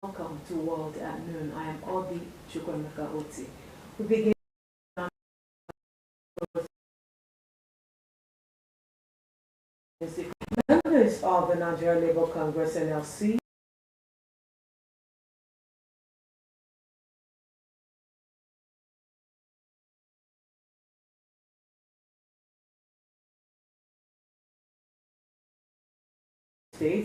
Welcome to World at Noon. I am Obi Chukwemeka Oti. We begin members of the Nigeria Labour Congress NLC state.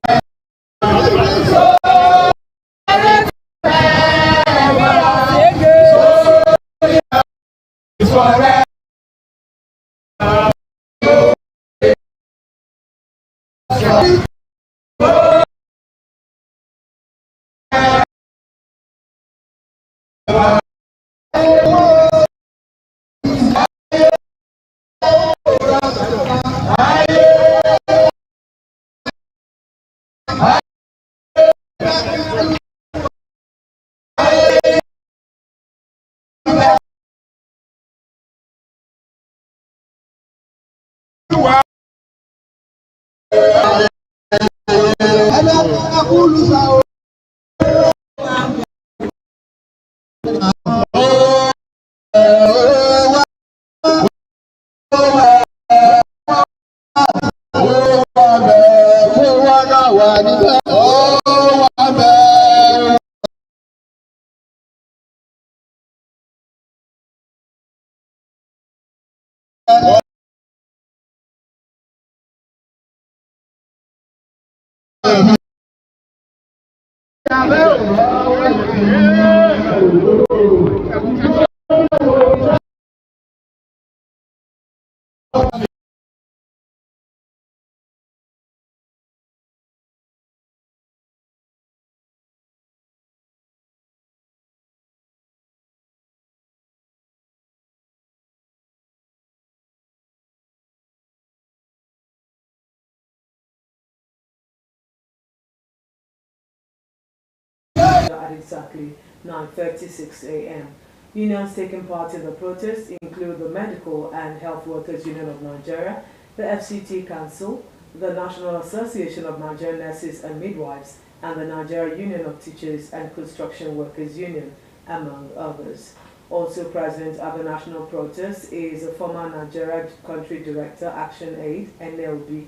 At exactly 9:36 a.m. Unions taking part in the protest include the Medical and Health Workers Union of Nigeria, the FCT Council, the National Association of Nigerian Nurses and Midwives, and the Nigeria Union of Teachers and Construction Workers Union, among others. Also present at the national protest is a former Nigeria Country Director, Action Aid, NLB,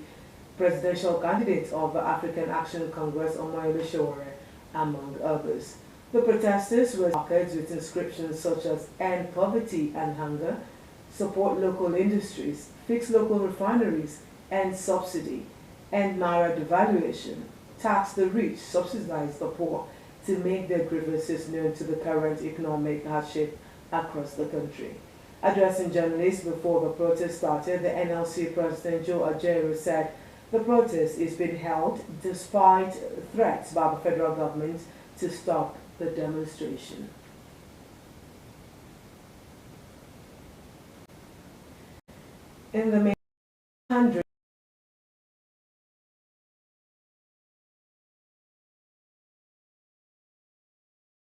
presidential candidate of the African Action Congress, Omoyele Sowore, among others. The protesters were marked with inscriptions such as "End Poverty and Hunger," "Support Local Industries," "Fix Local Refineries," "End Subsidy," "End Naira Devaluation," "Tax the Rich, Subsidize the Poor," to make their grievances known to the current economic hardship across the country. Addressing journalists before the protest started, the NLC President Joe Ajaero said the protest is being held despite threats by the federal government to stop the demonstration. In the May 100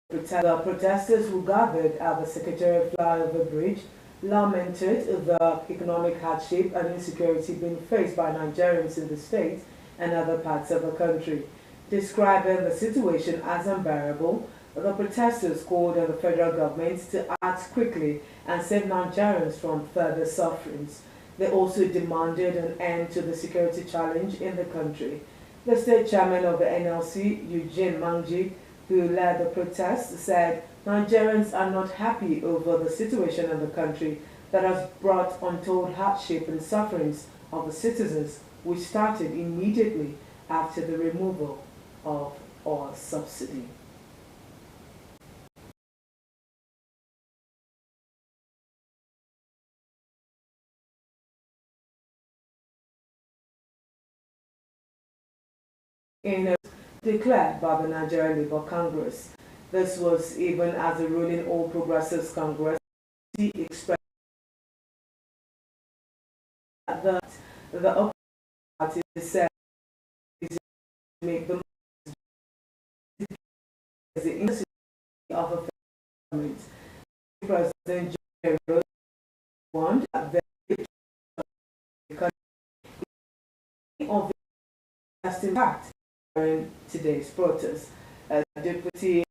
the protesters who gathered at the Secretariat Flyover Bridge lamented the economic hardship and insecurity being faced by Nigerians in the state and other parts of the country. Describing the situation as unbearable, the protesters called on the federal government to act quickly and save Nigerians from further sufferings. They also demanded an end to the security challenge in the country. The state chairman of the NLC, Eugene Manji, who led the protest, said Nigerians are not happy over the situation in the country that has brought untold hardship and sufferings of the citizens, which started immediately after the removal of oil subsidy. In a declared by the Nigeria Labour Congress. This was even as the ruling All Progressives Congress expressed that the opposition party said is to make the interest of a government. President Joe warned that the economy of the impact during today's protest. Deputy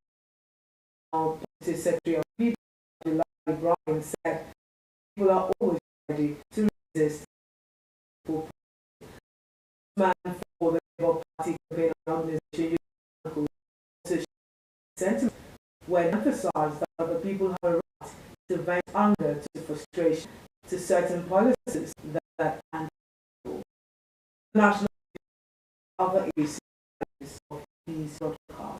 Party Secretary of People, Brian, said people are always ready to resist for man for the Labour Party campaign organization sentiment when emphasized that the people have a right to vent anger to frustration to certain policies that handle national other issues of these broadcasts.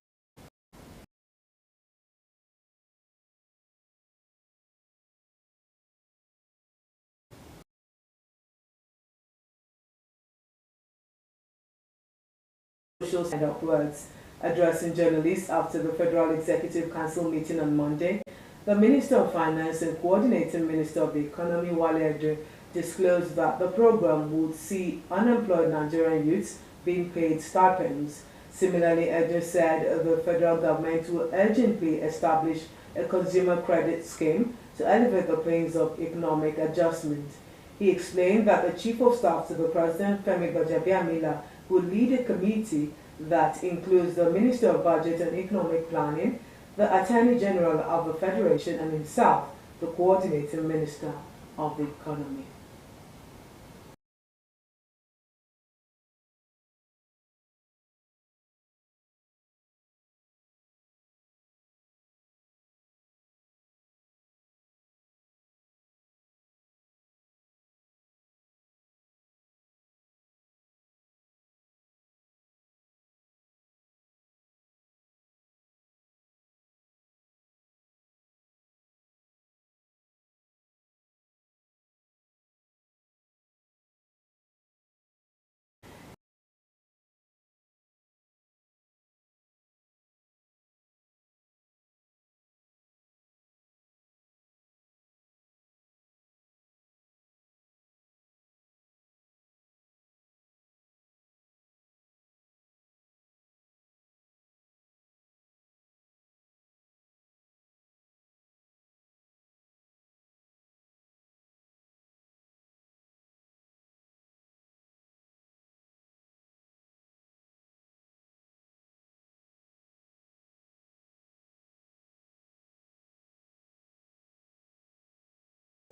Social send up words addressing journalists after the Federal Executive Council meeting on Monday. The Minister of Finance and Coordinating Minister of the Economy, Wale Edun, disclosed that the program would see unemployed Nigerian youths being paid stipends. Similarly, Edun said the federal government will urgently establish a consumer credit scheme to elevate the pains of economic adjustment. He explained that the Chief of Staff to the President, Femi Gbajabiamila, will lead a committee that includes the Minister of Budget and Economic Planning, the Attorney General of the Federation, and himself, the Coordinating Minister of the Economy.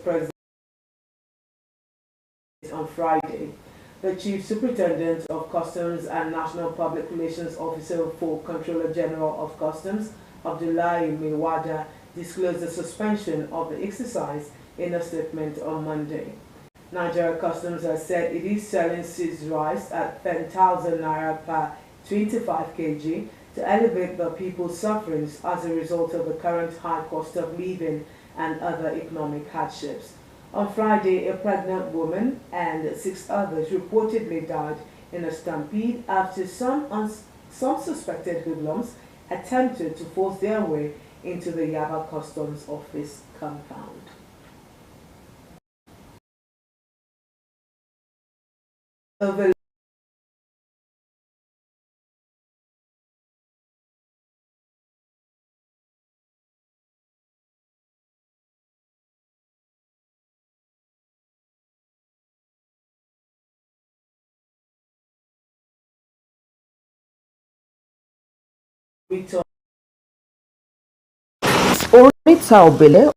President on Friday. The Chief Superintendent of Customs and National Public Relations Officer for Controller General of Customs, Abdullahi Miwada, disclosed the suspension of the exercise in a statement on Monday. Nigeria Customs has said it is selling seized rice at 10,000 naira per 25 kg to elevate the people's sufferings as a result of the current high cost of living and other economic hardships. On Friday, a pregnant woman and 6 others reportedly died in a stampede after some suspected hoodlums attempted to force their way into the Yaba Customs Office compound. Orita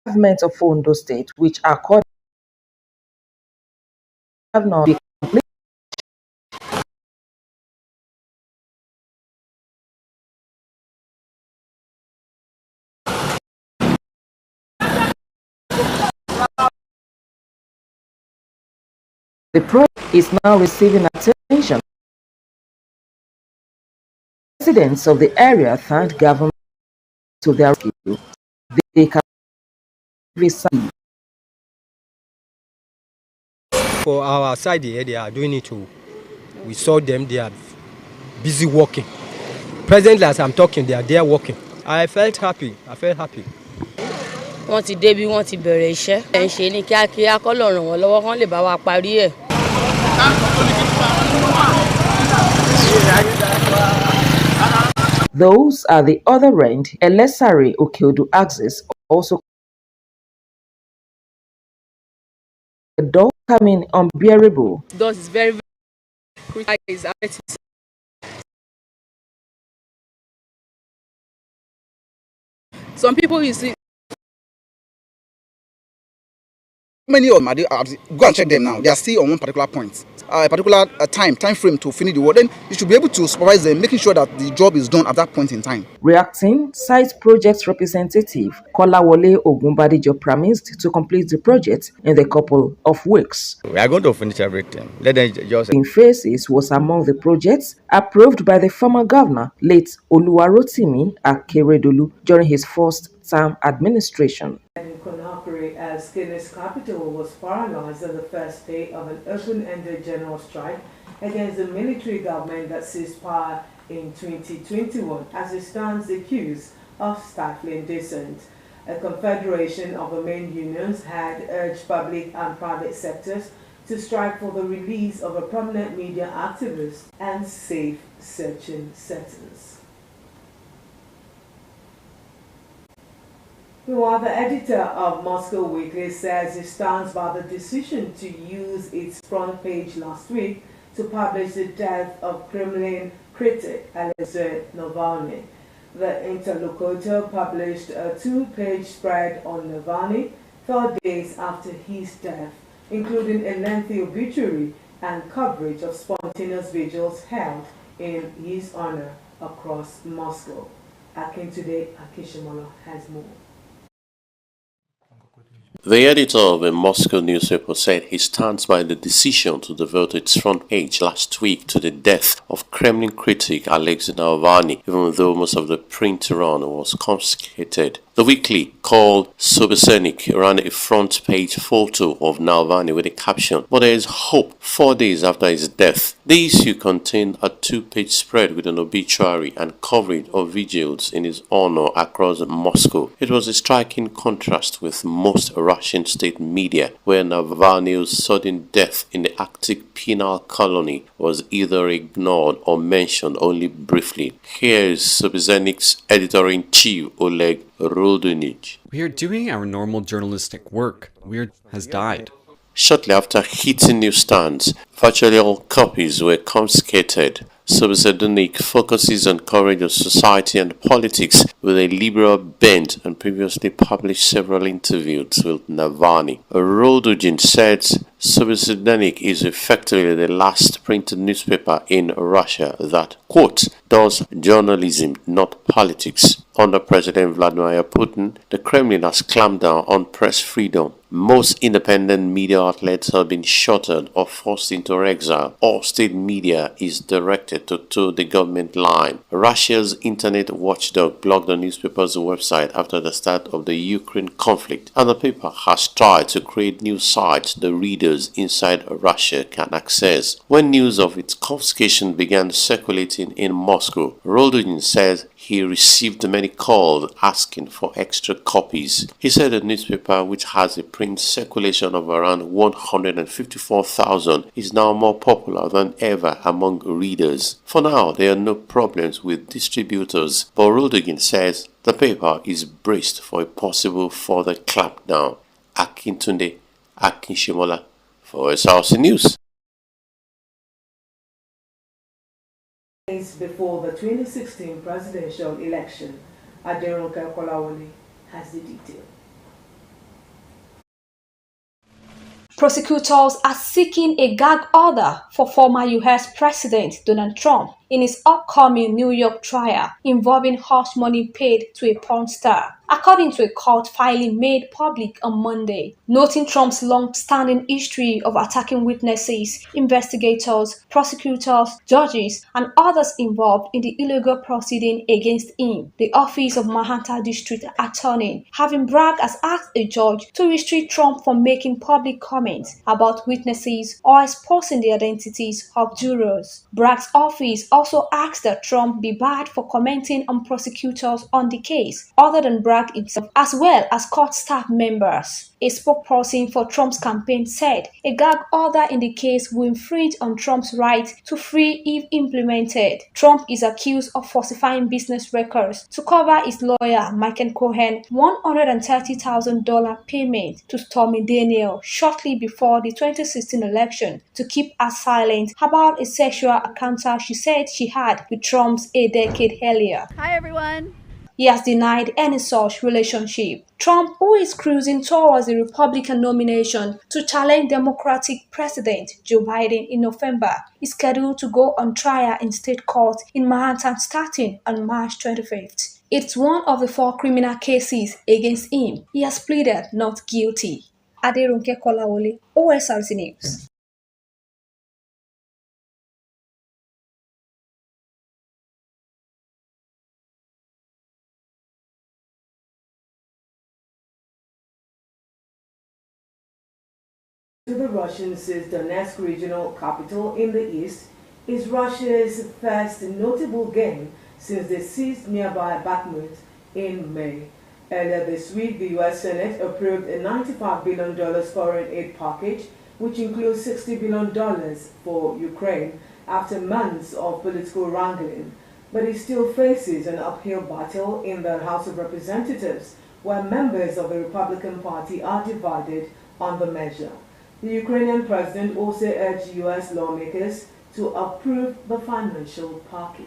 government of Ondo State, which according have not been complete. The project is now receiving attention. Residents of the area thanked government to their rescue. They can receive. For our side here, they are doing it too. We saw them, they are busy working. Presently, as I'm talking, they are there working. I felt happy. Wọ́n ti débi wọ́n ti bẹ̀rẹ̀ iṣẹ́. Ẹ̀ ń ṣe ní kíákíá kọ́ lọ ràn wọ́n lọ́wọ́ kán lè bá wa parí ẹ̀. Those at the other end, Elesare Okeodu axis also the door coming unbearable. Dust is very, very is some people you see. Many of them, go and check them now. They are still on one particular point, a particular time frame to finish the work. Then you should be able to supervise them, making sure that the job is done at that point in time. Reacting, site project representative Kolawole Ogunbadijo promised to complete the project in the couple of weeks. We are going to finish everything. Let them just. In phases was among the projects approved by the former governor, late Oluwarotimi Akeredolu, during his first term administration. Conakry, as Guinea's capital was paralyzed on the first day of an open-ended general strike against the military government that seized power in 2021, as it stands accused of stifling dissent. A confederation of the main unions had urged public and private sectors to strike for the release of a prominent media activist and safe searching centers. While the editor of Moscow Weekly says he stands by the decision to use its front page last week to publish the death of Kremlin critic Alexei Navalny. The interlocutor published a two-page spread on Navalny 4 days after his death, including a lengthy obituary and coverage of spontaneous vigils held in his honor across Moscow. Akintunde Akishimola has more. The editor of a Moscow newspaper said he stands by the decision to devote its front page last week to the death of Kremlin critic Alexei Navalny, even though most of the print run was confiscated. The weekly, called Sobesnik, ran a front page photo of Navalny with a caption, "But there is hope," 4 days after his death. The issue contained a two-page spread with an obituary and coverage of vigils in his honor across Moscow. It was a striking contrast with most Russian state media, where Navalny's sudden death in the Arctic penal colony was either ignored or mentioned only briefly. Here is Sobesnik's editor-in-chief, Oleg Rodonich. We are doing our normal journalistic work. Weird has died. Shortly after hitting newsstands, virtually all copies were confiscated. Sobesnik focuses on coverage of society and politics with a liberal bent and previously published several interviews with Navalny. Rodogin says Sobesnik is effectively the last printed newspaper in Russia that, quote, does journalism, not politics. Under President Vladimir Putin, the Kremlin has clamped down on press freedom. Most independent media outlets have been shuttered or forced into exile. All state media is directed to toe the government line. Russia's internet watchdog blocked the newspaper's website after the start of the Ukraine conflict, and the paper has tried to create new sites the readers inside Russia can access. When news of its confiscation began circulating in Moscow, Rodin says he received many calls asking for extra copies. He said the newspaper, which has a print circulation of around 154,000, is now more popular than ever among readers. For now, there are no problems with distributors, but Rodogin says the paper is braced for a possible further clampdown. Akintunde Akishimola for Osrc News. Before the 2016 presidential election, Aderonke Kolawole has the detail. Prosecutors are seeking a gag order for former U.S. President Donald Trump in his upcoming New York trial involving hush money paid to a porn star, according to a court filing made public on Monday, noting Trump's long-standing history of attacking witnesses, investigators, prosecutors, judges, and others involved in the illegal proceeding against him. The Office of Manhattan District Attorney, having Bragg has asked a judge to restrict Trump from making public comments about witnesses or exposing the identities of jurors. Bragg's office also asked that Trump be barred for commenting on prosecutors on the case, other than Bragg himself, as well as court staff members. A spokesperson for Trump's campaign said a gag order in the case will infringe on Trump's right to free if implemented. Trump is accused of falsifying business records to cover his lawyer, Michael Cohen, $130,000 payment to Stormy Daniels shortly before the 2016 election to keep her silent about a sexual encounter she said she had with Trump's a decade earlier. Hi, everyone. He has denied any such relationship. Trump, who is cruising towards the Republican nomination to challenge Democratic President Joe Biden in November, is scheduled to go on trial in state court in Manhattan starting on March 25th. It's one of the 4 criminal cases against him. He has pleaded not guilty. Aderunke Kolawole, Osrc News. To the Russians' Donetsk regional capital in the east is Russia's first notable gain since they seized nearby Bakhmut in May. Earlier this week, the U.S. Senate approved a $95 billion foreign aid package, which includes $60 billion for Ukraine after months of political wrangling. But it still faces an uphill battle in the House of Representatives, where members of the Republican Party are divided on the measure. The Ukrainian president also urged U.S. lawmakers to approve the financial package.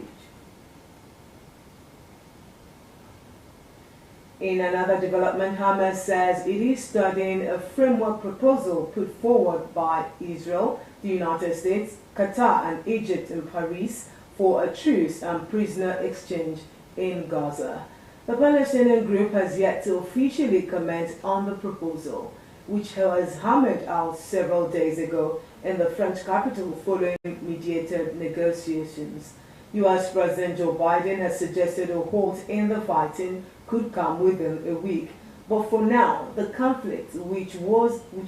In another development, Hamas says it is studying a framework proposal put forward by Israel, the United States, Qatar and Egypt in Paris for a truce and prisoner exchange in Gaza. The Palestinian group has yet to officially comment on the proposal, which was hammered out several days ago in the French capital following mediated negotiations. U.S. President Joe Biden has suggested a halt in the fighting could come within a week. But for now, the conflict, which